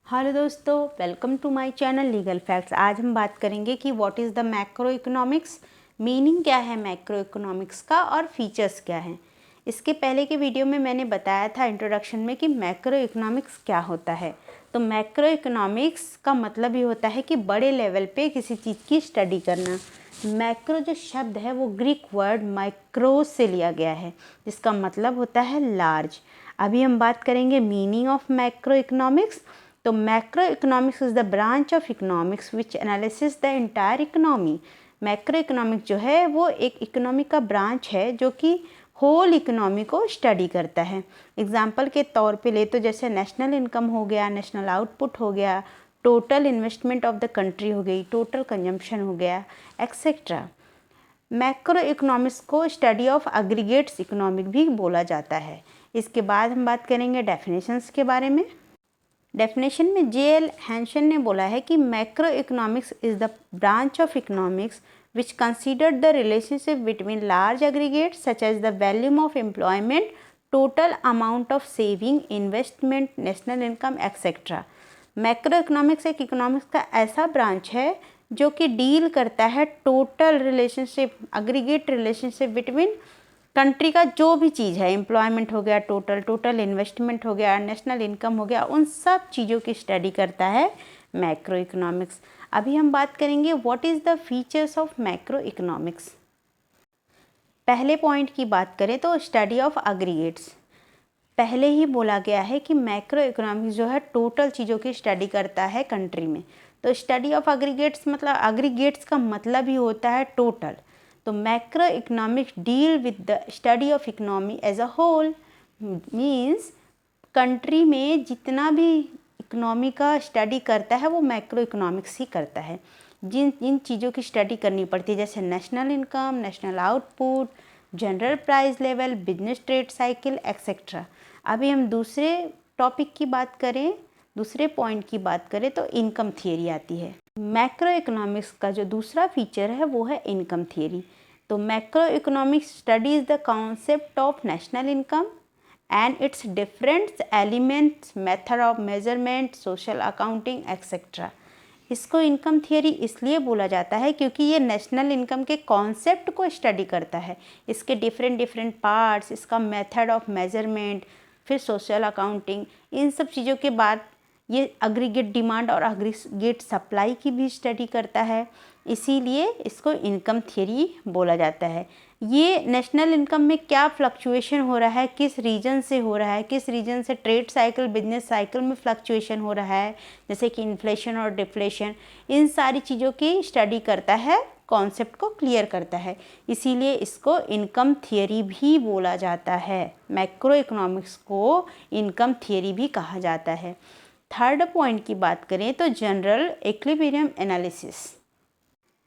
Hello दोस्तों, welcome to my channel legal facts. आज हम बात करेंगे कि what is the macroeconomics, meaning क्या है मैक्रो इकोनॉमिक्स का और फीचर्स क्या हैं। इसके पहले के वीडियो में मैंने बताया था इंट्रोडक्शन में कि मैक्रो इकोनॉमिक्स क्या होता है। तो मैक्रो इकोनॉमिक्स का मतलब ये होता है कि बड़े लेवल पे किसी चीज़ की स्टडी करना। मैक्रो जो शब्द है वो ग्रीक वर्ड माइक्रो से लिया गया है, जिसका मतलब होता है लार्ज। अभी हम बात करेंगे मीनिंग ऑफ मैक्रो इकोनॉमिक्स। तो macroeconomics is the branch of economics which analysis the entire economy. Macro economics जो है वो एक इकोनॉमी का ब्रांच है जो कि होल इकोनॉमी को स्टडी करता है। एग्जाम्पल के तौर पे ले तो जैसे नेशनल इनकम हो गया, नेशनल आउटपुट हो गया, total investment of the country हो गई, टोटल कंजम्पशन हो गया, एक्सेट्रा। मैक्रो इकोनॉमिक्स को स्टडी ऑफ एग्रीगेट्स इकोनॉमिक भी बोला जाता है। इसके बाद हम बात करेंगे डेफिनेशंस के बारे में। डेफिनेशन में जे.एल. हैंसन ने बोला है कि macroeconomics is the branch of economics which consider the relationship between large aggregates such as the volume of employment, total amount of saving, investment, national income etcetera. Macroeconomics एक economics का ऐसा branch है जो कि deal करता है total relationship, aggregate relationship between country का जो भी चीज़ है, एम्प्लॉयमेंट हो गया, टोटल इन्वेस्टमेंट हो गया, नेशनल इनकम हो गया, उन सब चीज़ों की स्टडी करता है मैक्रो इकोनॉमिक्स। अभी हम बात करेंगे what is the features of macro economics. पहले पॉइंट की बात करें तो स्टडी ऑफ एग्रीगेट्स। पहले ही बोला गया है कि मैक्रो इकोनॉमिक्स जो है टोटल चीज़ों की स्टडी करता है कंट्री में। तो स्टडी ऑफ एग्रीगेट्स मतलब एग्रीगेट्स का मतलब ही होता है टोटल। तो macroeconomics deal with the study of economy as a whole, means country में जितना भी इकोनॉमी का स्टडी करता है वो मैक्रो इकोनॉमिक्स ही करता है। जिन चीज़ों की स्टडी करनी पड़ती है जैसे national income, national output, general price level, business trade cycle etcetera. अभी हम दूसरे टॉपिक की बात करें, दूसरे पॉइंट की बात करें तो इनकम थियरी आती है। मैक्रो इकोनॉमिक्स का जो दूसरा फीचर है वो है इनकम थियरी। तो macro economics studies the concept of national income and it's different elements, method of measurement, social accounting etcetera. इसको इनकम थियरी इसलिए बोला जाता है क्योंकि ये नेशनल इनकम के कॉन्सेप्ट को स्टडी करता है, इसके डिफरेंट पार्ट्स, इसका मेथड ऑफ मेजरमेंट, फिर सोशल अकाउंटिंग, इन सब चीज़ों के बाद ये एग्रीगेट डिमांड और एग्रीगेट सप्लाई की भी स्टडी करता है, इसीलिए इसको इनकम थियरी बोला जाता है। ये नेशनल इनकम में क्या फ्लक्चुएशन हो रहा है, किस रीजन से हो रहा है, किस रीजन से ट्रेड साइकिल, बिजनेस साइकिल में फ्लक्चुएशन हो रहा है, जैसे कि इन्फ्लेशन और डिफ्लेशन, इन सारी चीज़ों की स्टडी करता है, कॉन्सेप्ट को क्लियर करता है, इसीलिए इसको इनकम थियरी भी बोला जाता है। मैक्रो इकोनॉमिक्स को इनकम थियरी भी कहा जाता है। थर्ड पॉइंट की बात करें तो general equilibrium analysis.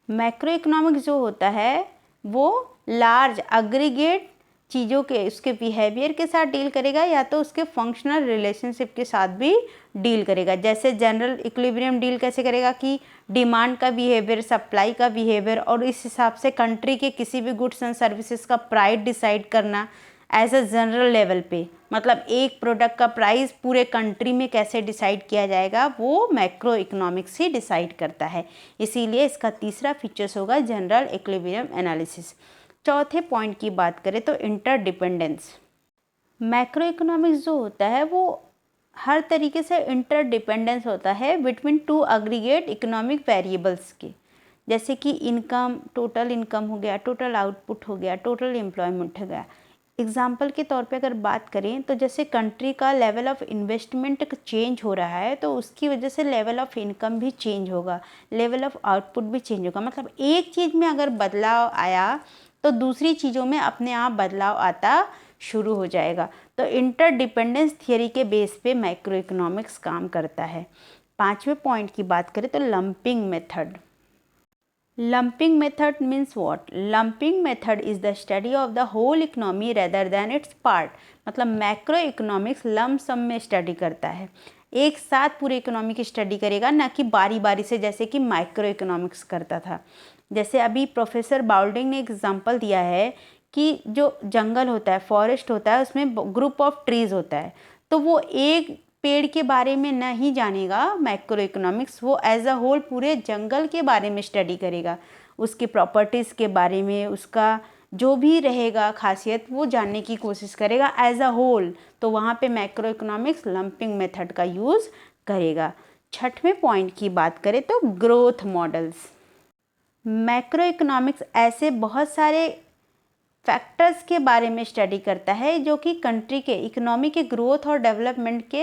Macro economics जो होता है वो लार्ज एग्रीगेट चीज़ों के उसके बिहेवियर के साथ डील करेगा या तो उसके फंक्शनल रिलेशनशिप के साथ भी डील करेगा। जैसे जनरल इक्विलिब्रियम डील कैसे करेगा कि डिमांड का बिहेवियर, सप्लाई का बिहेवियर, और इस हिसाब से कंट्री के किसी भी गुड्स एंड सर्विसेज का प्राइस डिसाइड करना एज अ जनरल लेवल पे, मतलब एक प्रोडक्ट का प्राइस पूरे कंट्री में कैसे डिसाइड किया जाएगा वो मैक्रो इकोनॉमिक्स ही डिसाइड करता है, इसीलिए इसका तीसरा फीचर्स होगा जनरल इक्विलिब्रियम एनालिसिस। चौथे पॉइंट की बात करें तो इंटरडिपेंडेंस। मैक्रो इकोनॉमिक्स जो होता है वो हर तरीके से इंटरडिपेंडेंस होता है between two aggregate economic variables के, जैसे कि इनकम, टोटल इनकम हो गया, टोटल आउटपुट हो गया, टोटल एम्प्लॉयमेंट हो गया। एग्जाम्पल के तौर पे अगर बात करें तो जैसे कंट्री का लेवल ऑफ इन्वेस्टमेंट चेंज हो रहा है तो उसकी वजह से लेवल ऑफ इनकम भी चेंज होगा, लेवल ऑफ आउटपुट भी चेंज होगा। मतलब एक चीज़ में अगर बदलाव आया तो दूसरी चीज़ों में अपने आप बदलाव आता शुरू हो जाएगा। तो इंटरडिपेंडेंस थियरी के बेस पे मैक्रो इकोनॉमिक्स काम करता है। पांचवें पॉइंट की बात करें तो lumping method. Lumping method means what? Lumping method is the study of the whole economy rather than its part. मतलब मैक्रो इकोनॉमिक्स लम सम में स्टडी करता है, एक साथ पूरे इकोनॉमी की स्टडी करेगा, ना कि बारी बारी से जैसे कि माइक्रो इकोनॉमिक्स करता था। जैसे अभी प्रोफेसर बाउल्डिंग ने एग्जांपल दिया है कि जो जंगल होता है, फॉरेस्ट होता है, उसमें ग्रुप ऑफ ट्रीज़ होता है, तो वो एक पेड़ के बारे में नहीं जानेगा मैक्रो इकोनॉमिक्स, वो एज अ होल पूरे जंगल के बारे में स्टडी करेगा, उसके प्रॉपर्टीज़ के बारे में, उसका जो भी रहेगा खासियत वो जानने की कोशिश करेगा एज अ होल, तो वहाँ पे मैक्रो इकोनॉमिक्स लंपिंग मेथड का यूज़ करेगा। छठवें पॉइंट की बात करें तो ग्रोथ मॉडल्स। मैक्रो इकोनॉमिक्स ऐसे बहुत सारे फैक्टर्स के बारे में स्टडी करता है जो कि कंट्री के इकोनॉमी के ग्रोथ और डेवलपमेंट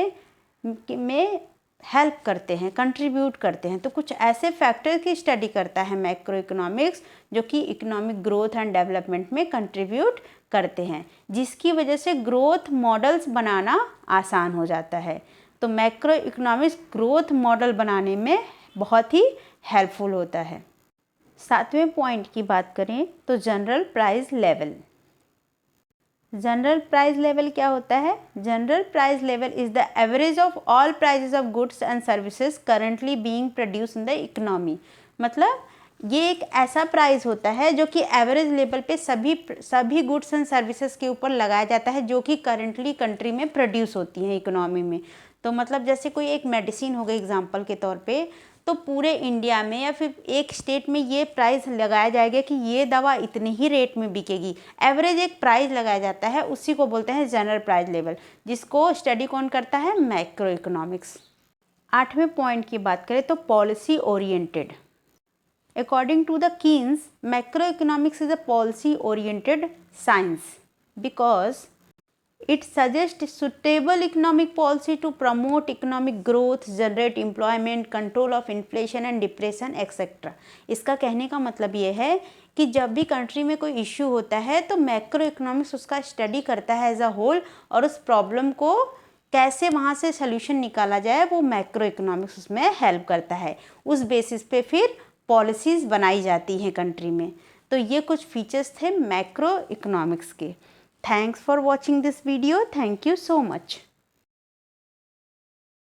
में हेल्प करते हैं, कंट्रीब्यूट करते हैं। तो कुछ ऐसे फैक्टर्स की स्टडी करता है मैक्रो इकोनॉमिक्स जो कि इकोनॉमिक ग्रोथ एंड डेवलपमेंट में कंट्रीब्यूट करते हैं, जिसकी वजह से ग्रोथ मॉडल्स बनाना आसान हो जाता है। तो मैक्रो इकोनॉमिक्स ग्रोथ मॉडल बनाने में बहुत ही हेल्पफुल होता है। सातवें पॉइंट की बात करें तो general price level. General price level क्या होता है? General price level is the average of all prices of goods and services currently being produce in the economy. मतलब ये एक ऐसा प्राइस होता है जो कि एवरेज लेवल पे सभी गुड्स एंड सर्विसेज के ऊपर लगाया जाता है जो कि करंटली कंट्री में प्रोड्यूस होती हैं इकोनॉमी में। तो मतलब जैसे कोई एक मेडिसिन हो गई एग्जांपल के तौर पे, तो पूरे इंडिया में या फिर एक स्टेट में ये प्राइस लगाया जाएगा कि ये दवा इतने ही रेट में बिकेगी। एवरेज एक प्राइस लगाया जाता है, उसी को बोलते हैं जनरल प्राइस लेवल, जिसको स्टडी कौन करता है? Macro economics. आठवें पॉइंट की बात करें तो policy oriented. According to the Keynes, macroeconomics is a policy oriented science because it suggests suitable economic policy to promote economic growth, generate employment, control of inflation and depression etc. इसका कहने का मतलब ये है कि जब भी country में कोई इश्यू होता है तो मैक्रो इकोनॉमिक्स उसका स्टडी करता है एज अ होल, और उस प्रॉब्लम को कैसे वहाँ से सोल्यूशन निकाला जाए वो मैक्रो इकोनॉमिक्स उसमें हेल्प करता है। उस बेसिस पे फिर पॉलिसीज़ बनाई जाती हैं कंट्री में। तो ये कुछ फीचर्स थे मैक्रो इकोनॉमिक्स के। Thanks for watching this video. Thank you so much.